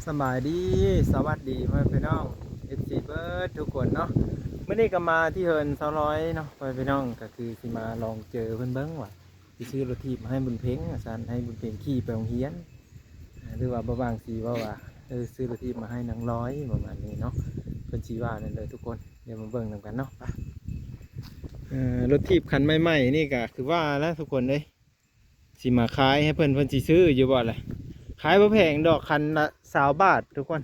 สบายดีสวัสดีเพื่อนพี่น้อง FC เบิร์ดทุกคนเนาะเมื่อนี้ก็มาที่เฮิร์นเซาร้อยเนาะเพื่อนพี่น้องก็คือสิมาลองเจอเพื่อนเบิ้งว่าสิซื้อรถถีบมาให้บุญเพ็งสันให้บุญเพ็งขี่ไปโรงเรียนหรือว่าบางสีว่าซื้อรถถีบมาให้นางร้อยประมาณนี้เนาะเพิ่นชี้ว่านั่นเลยทุกคนเดี๋ยวมาเบิ่งนำกันเนาะรถถีบคันใหม่ๆนี่ก็คือว่าแล้วทุกคนเลยสิมาขายให้เพิ่นสิซื้ออยู่บ่ล่ะขายบ่แพงดอกคันละ20 บาททุกคน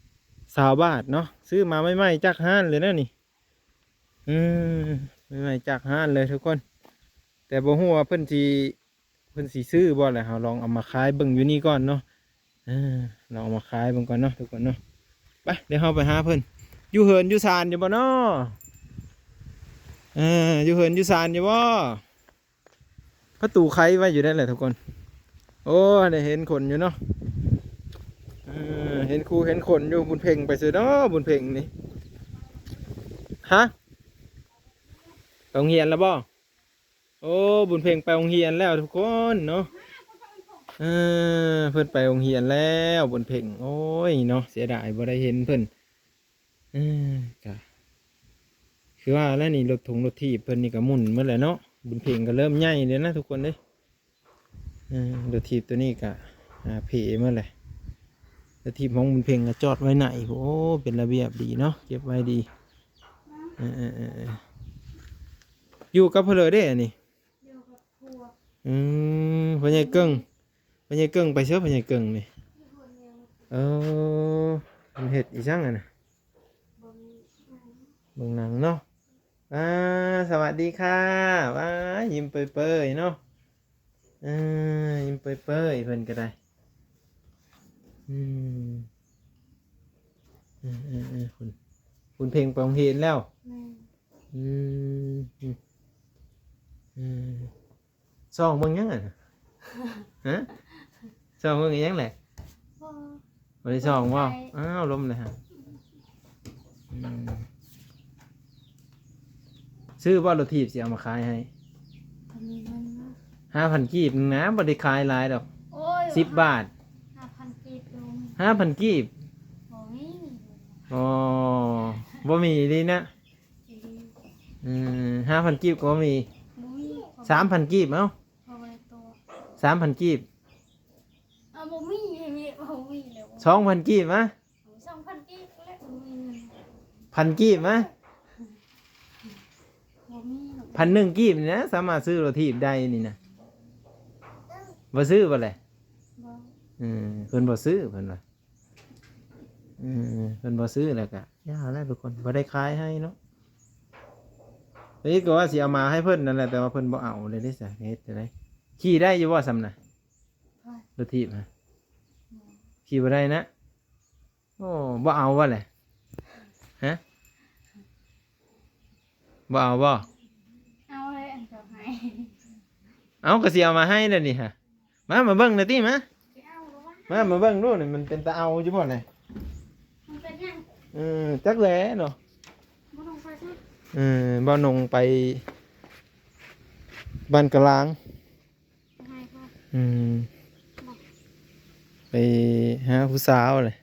20 บาทเนาะซื้อมาใหม่ๆจากห้านเลยนะนี่ใหม่ๆจากห้านเลยทุกคนแต่บ่ฮู้ว่าเพิ่นสิซื้อบ่ล่ะเฮาลองเอามาขายเบิ่งอยู่นี่ก่อนเนาะลองเอามาขายเบิ่งก่อนเนาะทุกคนเนาะไปเดี๋ยวเฮาไปหาเพิ่นอยู่เหินอยู่ศาลอยู่บ่เนาะอยู่เหินอยู่ศาลอยู่บ่ประตูไขไว้อยู่ได้แหละทุกคนโอ้ได้เห็นคนอยู่เนาะเห็นครูเห็นคนอยู่บุญเพ่งไปซื้อเนาะบุญเพ่งนี่ฮะไปโรงเรียนแล้วบ่โอ้บุญเพ่งไปโรงเรียนแล้วทุกคนเนาะเพิ่นไปโรงเรียนแล้วบุญเพ่งโอ้ยเนาะเสียดายบ่ได้เห็นเพิ่นก็คือว่าแล้วนี่รถถุงรถถีบเพิ่นนี่ก็หมุนเมื่อไหร่เนาะบุญเพ่งก็เริ่มใหญ่เลยนะทุกคนเด้รถถีบตัวนี้ก็เพเมื่อไหร่รถถีบของบุญเพ่งก็จอดไว้ไหนโอ้เป็นระเบียบดีเนาะเก็บไว้ดีอยู่กับเพลเด้อันนี้พ่อใหญ่เกิ้งไปเชื่อพ่อใหญ่เกิ้งนี่มันเห็ดอีช่างอ่ะนะเบิ่งหนังเนาะสวัสดีค่ะยิ้มเปยๆเนาะยิ้มเปยเพิ่นก็ได้คุณเพลงไปโรงเรียนแล้วซองมึงยังไงฮะซองมึงยังแหละบริซองว่าล้มเลยฮะซื้อว่ารถถีบสิเอามาขายให้5,000 กีบนะบริขายหลายดอก10 บาท5,000 กีบบ่มีดีนะ5,000 กีบก็บ่มี3,000 กีบเอ้า3,000 กีบ2,000 กีบมะ1,000 กีบมะ1,001 กีบนี่นะสามารถซื้อรถถีบได้นี่นะบ่ซื้อบ่เลยเพิ่นบ่ซื้อเพิ่นว่าเพิ่นบ่ซื้อแล้วก็ย่าแล้วทุกคนบ่ได้ขายให้เนาะนี่ก็ว่าสิเอามาให้เพิ่นนั่นแหละแต่ว่าเพิ่นบ่เอาเลยได้ซะเฮ็ดจังได๋ขี่ได้อยู่บ่ซำน่ะรถถีบฮะขี่บ่ได้นะโอ้บ่เอาว่าแหละฮะบ่เอาบ่เอาเลยอันต่อให้เอาก็สิเอามาให้แล้วนี่ฮะมาเบิ่งหน่อยติมาเบิ่งดูนี่มันเป็นตาเอาอยู่บ่เลยมันเป็นยังจักแหลเนาะบ่ลงไปซะบ่นงไปบ้านกลางไปหาผู้สาวเลย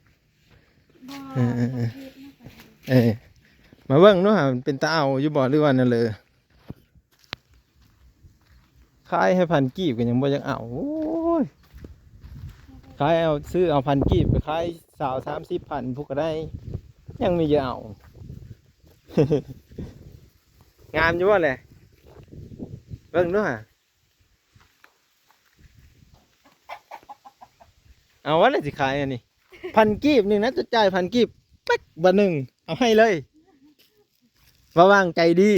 มาเบิ่งเนาะเป็นตาเอาอยู่บ่หรือว่านั่นเลยขายให้1,000 กีบก็ยังบ่อยากเอาโอ้ยขายเอาซื้อเอา1,000 กีบไปขาย20-30,000พวกก็ได้ยังไม่เอา งามอยู่บ่แหละเบิ่งเนาะเอาว่าอะไรสิขายอันนี้1,000 กีบนึงนะจะจ่าย1,000 กีบเป๊กบ่นึงเอาให้เลยบ่ว่างใจดี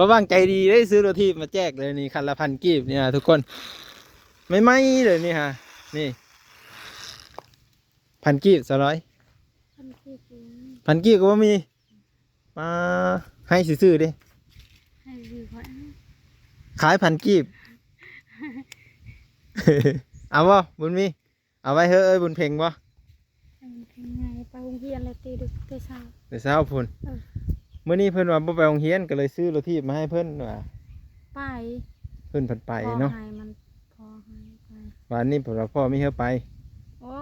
บ่ว่างใจดีได้ซื้อรถถีบมาแจกเลยนี่คันละ1,000 กีบเนี่ยทุกคนไม่เลยนี่ฮะนี่1,000 กีบ200 1,000 กีบก็บ่มีมาให้ซื้อดิขาย1,000 กีบเอาบ่บุญมีเอาไว้เฮ้ยบุญเพ่งบ่ไปโรงเรียนเลยตีดึกตีเช้าพุ่นมื้อนี้เพิ่นว่าบ่ไปโรงเรียนก็เลยซื้อรถถีบมาให้เพิ่นว่าไปเพิ่นเพิ่นไปเนาะมันพอให้ไปวันนี้ผมว่าพ่อไม่ให้ไปโอ้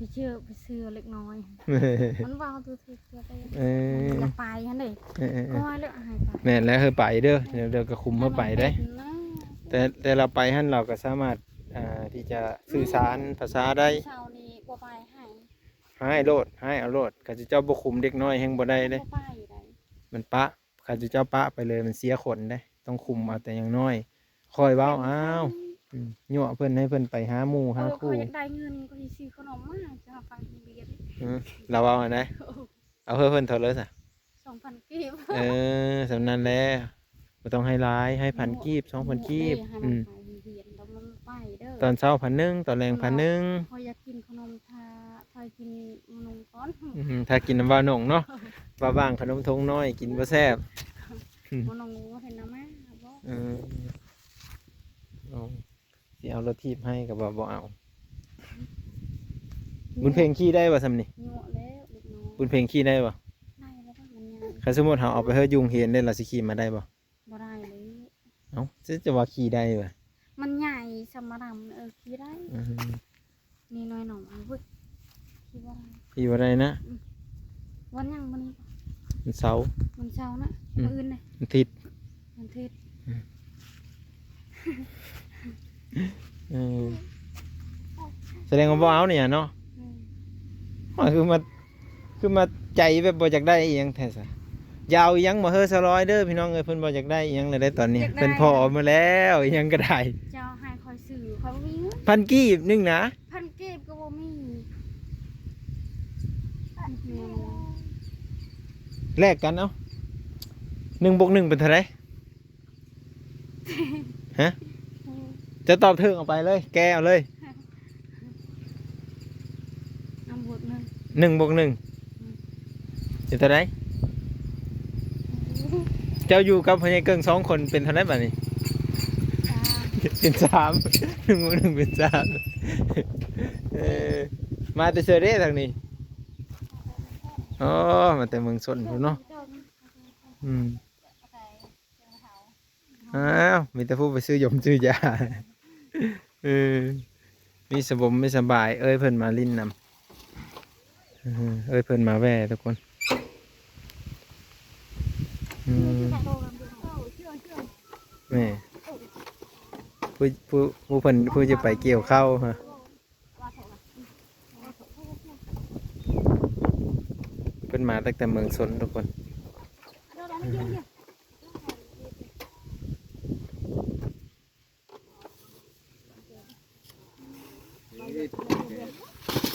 ไปเชื่อไปซื้อเล็กน้อยมันว่าตัวที่เกิดไป เออ อย่าไปฮันเด้ เออ ก็ให้เลือกหายไป แม่นแล้วเฮอไปเด้อเดี๋ยวก็คุมเฮอไปได้ แต่เราไปหั่นเราก็สามารถที่จะสื่อสารภาษาได้ เช้านี้บ่ไปให้ ให้โลดให้เอาโลดก็จะเจ้าบ่คุมเด็กน้อยแฮงบ่ได้เด้ บ่ไปได้ มันปะข้าจะเจ้าปะไปเลยมันเสียขนได้ ต้องคุมเอาแต่อย่างน้อยคอยเว้าอ้าวยั่วเพิ่นให้เพิ่นไปหาหมู่หา เขา คู่ อยากได้เงินก็สิซื้อขนมมาจะไปโรงเรียน เราเอาอันไหนเอาเพิ่นเท่าเลยซะ 2,000กีบ สำนั้นแหละบ่ต้องให้หลายให้พันกีบ2,000กีบ ให้มันไปโรงเรียนแล้วมันไปเด้อ ตอนเช้า1,000ตอนแรง1,000 พออยากกินขนมถ้ากินขนมก้อน ถ้ากินน้ำว่าหนงเนาะว่าบ้างขนมทงน้อยกินบ่แซ่บ ขนมงูเห็นนะแม่บ่ เอาสิเอารถทีบให้กับบ่เอาบุญเพลงขี้ได้บ่ซำนี่ ยั่วแล้วเด็กน้อย บุญเพลงขี้ได้บ่ ได้แล้วมันยัง คันสมมุติเฮาเอาไปเฮ็ดยุงเห็นได้ล่ะสิขี่มาได้บ่ บ่ได้เลย เอ้าจะว่าขี่ได้บ่ มันใหญ่สมรำขี่ได้ อืม นี่น้อยหน่อยเว้ยขี่บ่ได้ ขี่บ่ได้นะ วันยังวันนี้ มันเสาร์ มันเช้านะมื้ออื่นเลย มันทิศ วันเทศ เออแสดงว่าบ่เอาเนี่ยเนาะว่าคือมาใจแบบบ่อยากได้อีหยังแท้ซะยาวอีหยังบ่เฮ้อสลอยเด้อพี่น้องเอ้ยเพิ่นบ่อยากได้อีหยังเลยได้ตอนนี้เพิ่นพอมาแล้วอีหยังก็ได้ เจ้าให้คอยสื่อคอยบ่มีเงิน พันกีบนึงนะ พันเก็บก็บ่มี แลกกันเนาะ1+1เป็นเท่าไหร่ฮะจะตอบถึงออกไปเลย แกเอาเลย น้ำบดนึง 1+1เป็นเท่าไหร่เจ้าอยู่กับพญาเกิง2คนเป็นเท่าไหร่บัดนี้ เป็น3 1+1เป็น3มาแต่เซอร์เร่ทางนี้อ๋อมาแต่เมืองชนพุ่นเนาะอ้าวมีแต่ผู้ไปซื้อยมซื้อยามีสบมไม่สบายเอ้ยเพิ่นมาลิ้นนำเอ้ยเพิ่นมาแว่ทุกคนแม่ผู้เพิ่นผู้จะไปเกี่ยวข้าวฮะเพิ่นมาตั้งแต่เมืองชนทุกคน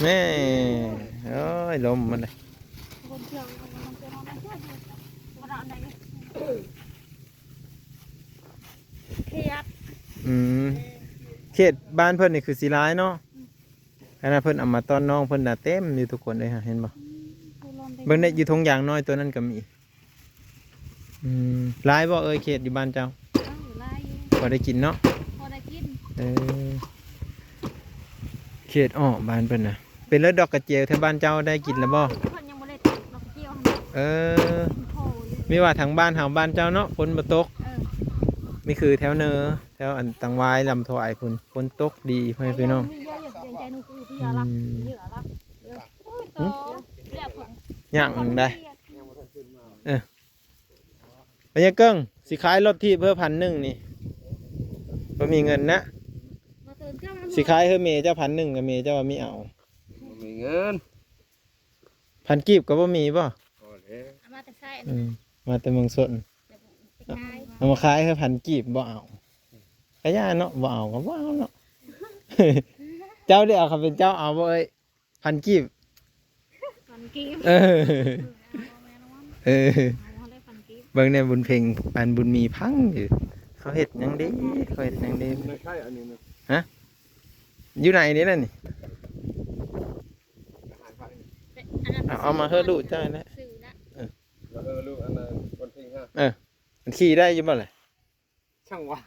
แม่โอ้ยลมมันเลยเขตบ้านเพิ่นนี่คือสีร้ายเนาะขณะเพิ่นเอามาต้อนน้องเพิ่นน่ะเต็มอยู่ทุกคนเลยฮะเห็นบ่เบิ่งได้อยู่ทงยางน้อยตัวนั้นก็มีร้ายบ่เอ้ยเขตอยู่บ้านเจ้าพอได้กินเนาะ พอได้กิน เขตอ้อบ้านเพิ่นน่ะเป็นเลือดดอกกระเจียวแถวบ้านเจ้าได้กินแล้วบ่ เพิ่นยังบ่ได้ตัดดอกเกี้ยว โผล่อยู่ มีว่าทางบ้านเฮาบ้านเจ้าเนาะฝนบ่ตกมีคือแถวเนอแถวอันตังวายลำถวายพุ่นฝนตกดีพ่อแม่พี่น้อง มีเยอะอยู่ใจหนูคือพี่ยาลักเยอะลักเยอะโอ้ยโตเรียกผม ย่างได้พญาเกิ้งสิขายรถที่เพื่อ1,000นี่บ่มีเงินนะสิขายเฮือเมเจ้า1,000กับเมเจ้าว่ามีเอา มีเงิน 1,000กีบก็บ่มีบ่ มาแต่ใส่ มาแต่เมืองสนเอามาขายเฮือ1,000กีบบ่เอากะย่าเนาะบ่เอาก็บ่เอาเนาะ เจ้าได้เอาคันเป็นเจ้าเอาบ่เอ้ย1,000กีบ พันกีบ เบิ่งในบุญเพลงอันบุญมีพังอยู่เขาเฮ็ดหยังดีเขาเฮ็ดหยังดี ไม่ใช่อันนี้นะ ฮะอยู่ไหนนี่น่ะนี่ เอามาเฮือลูกเจ้านะ ลูกอันนั้นคนทิ้งฮะ มันขี่ได้อยู่บ่ล่ะ ช่างว่า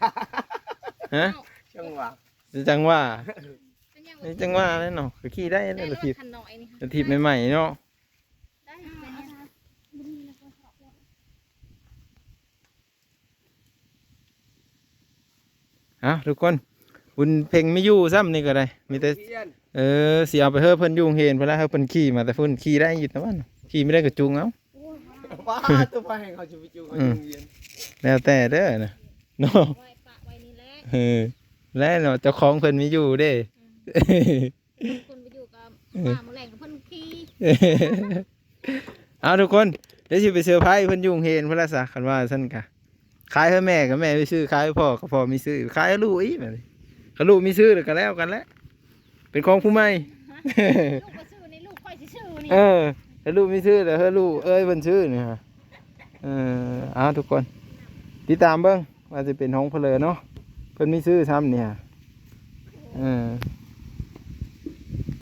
ฮะ ช่างว่า จังว่านี่จังว่าแน่เนาะคือขี่ได้แล้วรถถีบใหม่ๆเนาะทุกคน บุญเพ่งไม่อยู่ซ้ำนี่ก็ได้มีแต่ เพี้ยน สิเอาไปเฮ้อเพิ่นยุ่งเห็นเพิ่นแล้วเฮ้อเพิ่นขี่มาแต่เพิ่นขี่ได้อยู่แต่ว่าขี่ไม่ได้ก็จูงเอา ว้าตัวไปเขาจะไปจูงเขาจูงเย็น แล้วแต่เด้อนะเนาะ ไว้ปะไว้นี่แหละ แล้วเนาะเจ้าของเพิ่นมีอยู่เด้ คนไปอยู่กับป้าหมูแรงกับเพิ่นขี้ เอาทุกคนเดี๋ยวสิไปเซอร์ไพรส์เพิ่นยุ่งเห็นเพิ่นละซะคันว่าซั่นกะขายให้แม่กับแม่ไปซื้อขายให้พ่อกับพ่อมีซื้อขายให้ลูกอีกแบบนี้ถ้าลูกมีซื้อก็แล้วกันแหล้วเป็นของผู้ใหม่ ลูกก็ชื่อนี่ลูกค่อยสิชื่อนี่ ถ้าลูกมีซื้อแล้วเฮ้อลูกเอ้ยเพิ่นซื้อนี่ฮะเอาทุกคนติดตามเบิ่งว่าจะเป็นของเพนเลอเนาะเพิ่นมีซื้อซ้ำเนี่ย